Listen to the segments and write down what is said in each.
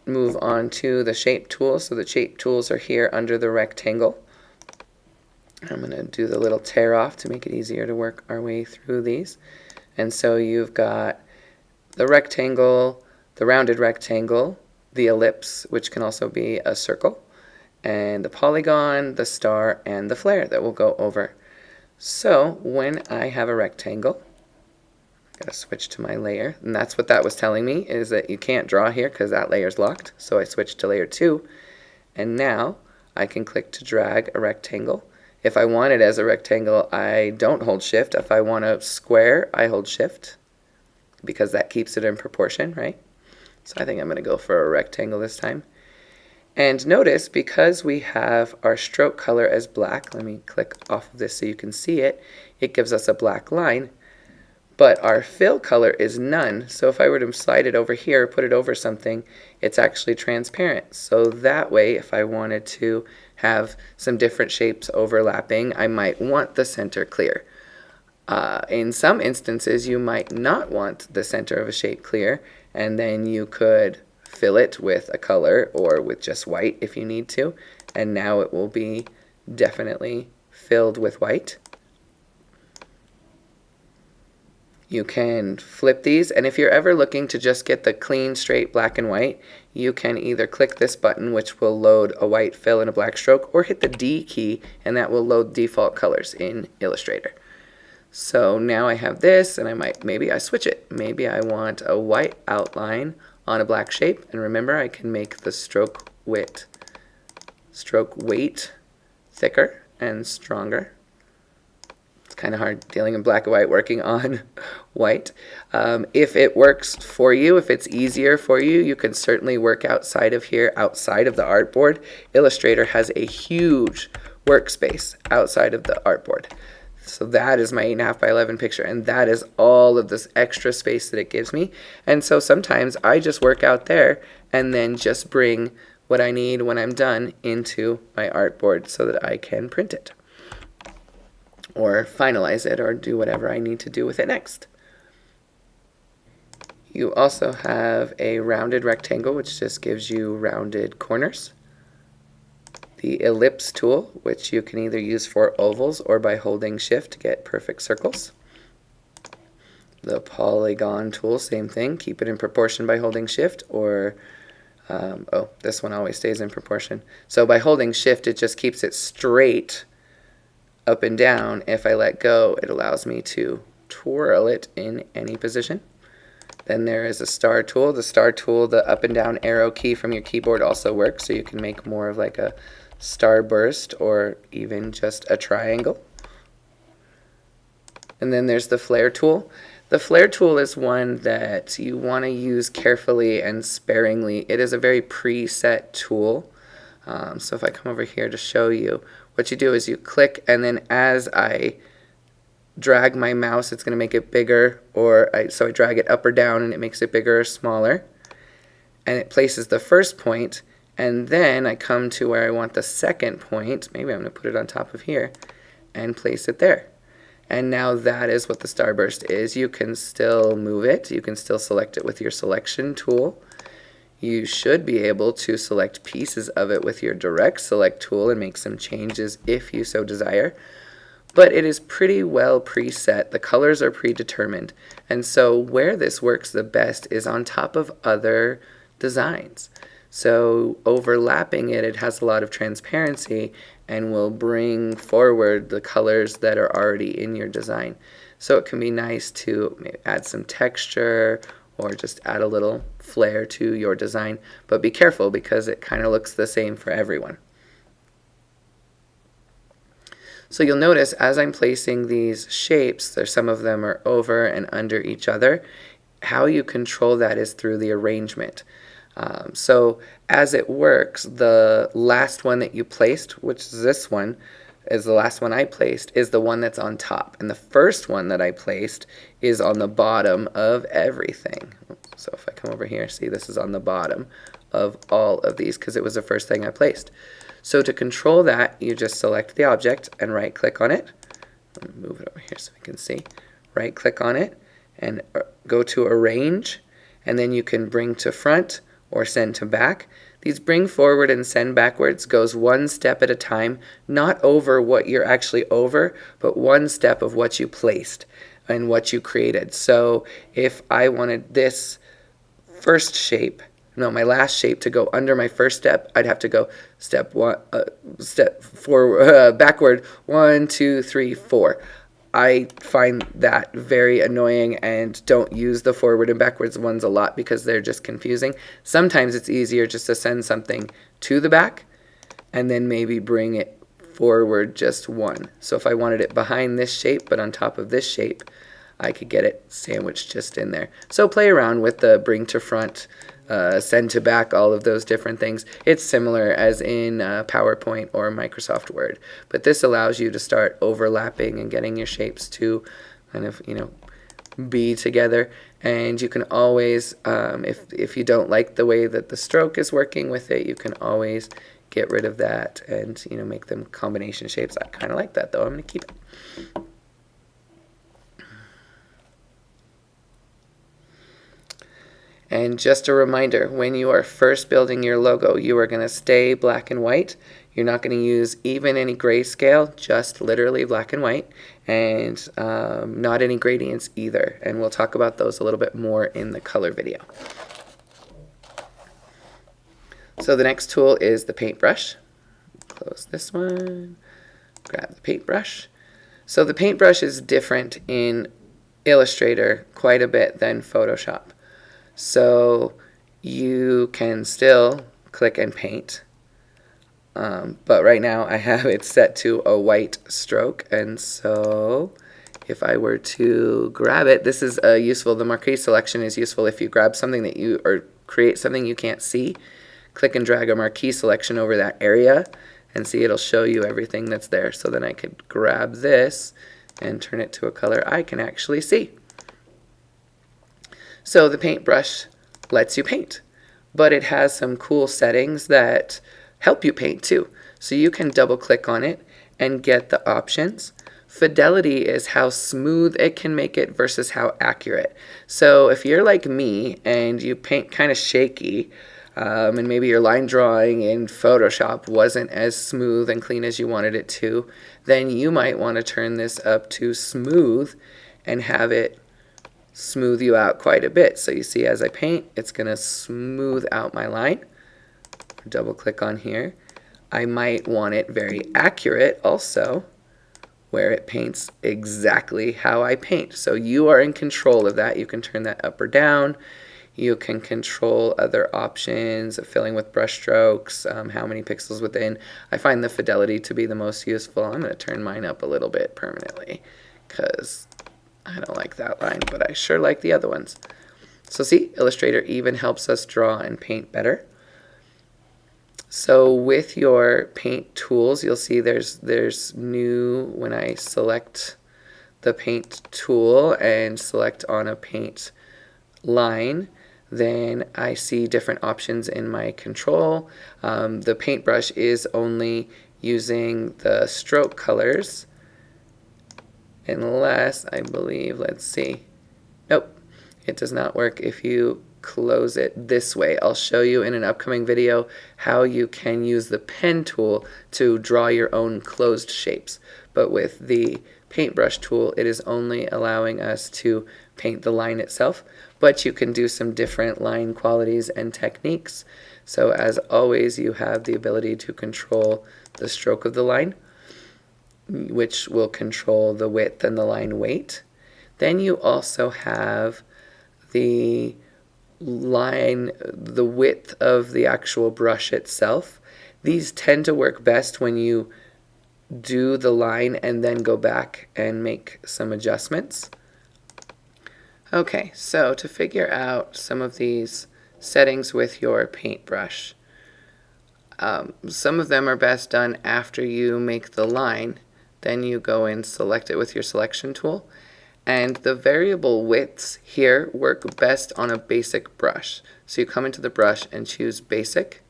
move on to the shape tools. So the shape tools are here under the rectangle. I'm going to do the little tear off to make it easier to work our way through these. And so you've got the rectangle, the rounded rectangle, the ellipse, which can also be a circle, and the polygon, the star, and the flare that we'll go over. So when I have a rectangle, I'm going to switch to my layer, and that's what that was telling me, is that you can't draw here because that layer's locked. So I switched to layer 2, and now I can click to drag a rectangle. If I want it as a rectangle, I don't hold shift. If I want a square, I hold shift because that keeps it in proportion, right? So I think I'm going to go for a rectangle this time. And notice, because we have our stroke color as black, let me click off of this so you can see it, it gives us a black line, but our fill color is none. So if I were to slide it over here, put it over something, it's actually transparent. So that way, if I wanted to have some different shapes overlapping, I might want the center clear. In some instances, you might not want the center of a shape clear, and then you could fill it with a color or with just white if you need to, and now it will be definitely filled with white. You can flip these, and if you're ever looking to just get the clean, straight black and white, you can either click this button, which will load a white fill and a black stroke, or hit the D key, and that will load default colors in Illustrator. So now I have this, and maybe I switch it. Maybe I want a white outline on a black shape, and remember, I can make the stroke weight thicker and stronger. Kind of hard dealing in black and white, working on white. If it works for you, if it's easier for you, you can certainly work outside of here, outside of the artboard. Illustrator has a huge workspace outside of the artboard. So that is my 8.5 by 11 picture, and that is all of this extra space that it gives me. And so sometimes I just work out there and then just bring what I need when I'm done into my artboard so that I can print it, or finalize it, or do whatever I need to do with it next. You also have a rounded rectangle, which just gives you rounded corners. The ellipse tool, which you can either use for ovals or by holding shift to get perfect circles. The polygon tool, same thing, keep it in proportion by holding shift, or this one always stays in proportion. So by holding shift, it just keeps it straight up and down. If I let go, it allows me to twirl it in any position. Then there is a star tool. The star tool, the up and down arrow key from your keyboard also works, so you can make more of like a starburst or even just a triangle. And then there's the flare tool. The flare tool is one that you want to use carefully and sparingly. It is a very preset tool. So if I come over here to show you, what you do is you click, and then as I drag my mouse, it's going to make it bigger, so I drag it up or down and it makes it bigger or smaller. And it places the first point, and then I come to where I want the second point. Maybe I'm going to put it on top of here and place it there. And now that is what the starburst is. You can still move it. You can still select it with your selection tool. You should be able to select pieces of it with your direct select tool and make some changes if you so desire. But it is pretty well preset. The colors are predetermined. And so where this works the best is on top of other designs. So overlapping it, it has a lot of transparency and will bring forward the colors that are already in your design. So it can be nice to maybe add some texture or just add a little flair to your design. But be careful because it kind of looks the same for everyone. So you'll notice as I'm placing these shapes, some of them are over and under each other. How you control that is through the arrangement. So as it works, the last one that you placed, which is this one, is the last one I placed, is the one that's on top. And the first one that I placed is on the bottom of everything. So if I come over here, see this is on the bottom of all of these because it was the first thing I placed. So to control that, you just select the object and right click on it. Let me move it over here so we can see. Right click on it and go to arrange, and then you can bring to front or send to back. These bring forward and send backwards goes one step at a time, not over what you're actually over, but one step of what you placed and what you created. So if I wanted this first shape, no, my last shape to go under my first step, I'd have to go step forward, backward, 1, 2, 3, 4. I find that very annoying and don't use the forward and backwards ones a lot because they're just confusing. Sometimes it's easier just to send something to the back and then maybe bring it forward just one. So if I wanted it behind this shape but on top of this shape, I could get it sandwiched just in there. So play around with the bring to front, send to back, all of those different things. It's similar as in PowerPoint or Microsoft Word, but this allows you to start overlapping and getting your shapes to kind of, be together. And you can always, if you don't like the way that the stroke is working with it, you can always get rid of that and make them combination shapes. I kind of like that though. I'm going to keep it. And just a reminder, when you are first building your logo, you are going to stay black and white. You're not going to use even any grayscale, just literally black and white, and not any gradients either. And we'll talk about those a little bit more in the color video. So the next tool is the paintbrush. Close this one, grab the paintbrush. So the paintbrush is different in Illustrator quite a bit than Photoshop. So you can still click and paint, but right now I have it set to a white stroke, and so if I were to grab it, this is useful. The marquee selection is useful if you grab something that or create something you can't see. Click and drag a marquee selection over that area, and see, it'll show you everything that's there. So then I could grab this and turn it to a color I can actually see. So the paintbrush lets you paint, but it has some cool settings that help you paint too. So you can double click on it and get the options. Fidelity is how smooth it can make it versus how accurate. So if you're like me and you paint kind of shaky, and maybe your line drawing in Photoshop wasn't as smooth and clean as you wanted it to, then you might want to turn this up to smooth and have it smooth you out quite a bit. So you see, as I paint, it's going to smooth out my line. Double click on here. I might want it very accurate also, where it paints exactly how I paint. So you are in control of that. You can turn that up or down. You can control other options of filling with brush strokes, how many pixels within. I find the fidelity to be the most useful. I'm going to turn mine up a little bit permanently because I don't like that line, but I sure like the other ones. So see, Illustrator even helps us draw and paint better. So with your paint tools, you'll see there's new when I select the paint tool and select on a paint line, then I see different options in my control. The paintbrush is only using the stroke colors, unless, I believe, let's see. Nope, it does not work if you close it this way. I'll show you in an upcoming video how you can use the pen tool to draw your own closed shapes. But with the paintbrush tool, it is only allowing us to paint the line itself, but you can do some different line qualities and techniques. So as always, you have the ability to control the stroke of the line, which will control the width and the line weight. Then you also have the line, the width of the actual brush itself. These tend to work best when you do the line and then go back and make some adjustments. Okay, so to figure out some of these settings with your paintbrush, some of them are best done after you make the line. Then you go and select it with your selection tool. And the variable widths here work best on a basic brush. So you come into the brush and choose basic,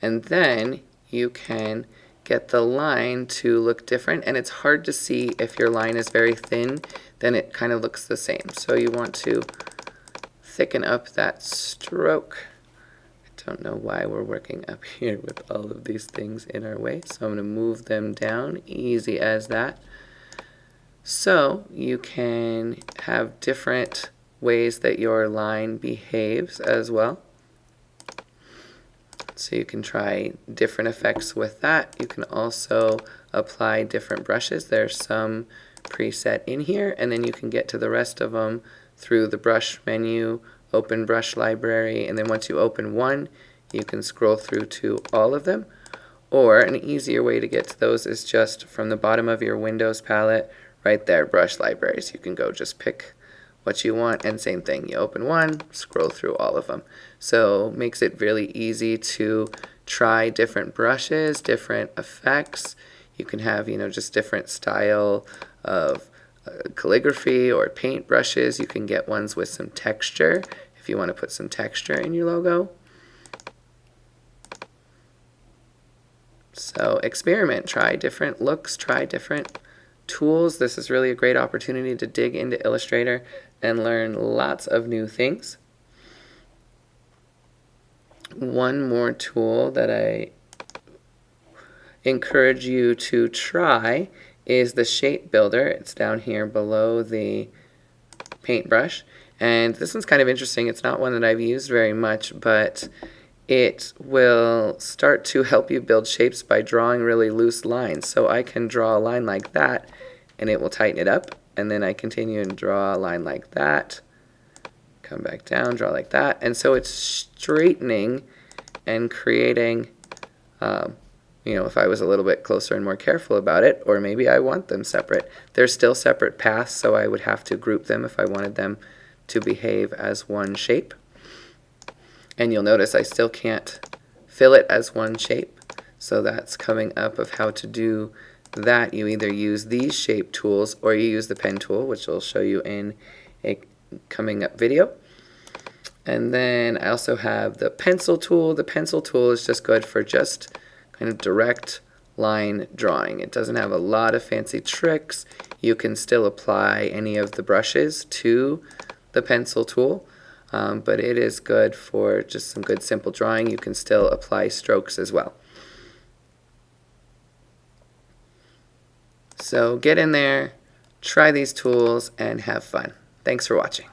and then you can get the line to look different. And it's hard to see if your line is very thin, then it kind of looks the same. So you want to thicken up that stroke. Don't know why we're working up here with all of these things in our way. So I'm going to move them down, easy as that. So you can have different ways that your line behaves as well. So you can try different effects with that. You can also apply different brushes. There's some preset in here, and then you can get to the rest of them through the brush menu, open brush library, and then once you open one, you can scroll through to all of them. Or an easier way to get to those is just from the bottom of your Windows palette, right there, brush libraries. You can go just pick what you want, and same thing, you open one, scroll through all of them. So makes it really easy to try different brushes, different effects. You can have, just different style of calligraphy or paint brushes. You can get ones with some texture if you want to put some texture in your logo. So experiment, try different looks, try different tools. This is really a great opportunity to dig into Illustrator and learn lots of new things. One more tool that I encourage you to try is the shape builder. It's down here below the paintbrush, and this one's kind of interesting. It's not one that I've used very much, but it will start to help you build shapes by drawing really loose lines. So I can draw a line like that and it will tighten it up, and then I continue and draw a line like that, come back down, draw like that, and so it's straightening and creating, if I was a little bit closer and more careful about it, or maybe I want them separate. They're still separate paths, so I would have to group them if I wanted them to behave as one shape. And you'll notice I still can't fill it as one shape, so that's coming up of how to do that. You either use these shape tools or you use the pen tool, which I'll show you in a coming up video. And then I also have the pencil tool. The pencil tool is just good for just kind of direct line drawing. It doesn't have a lot of fancy tricks. You can still apply any of the brushes to the pencil tool, but it is good for just some good simple drawing. You can still apply strokes as well. So get in there, try these tools, and have fun. Thanks for watching.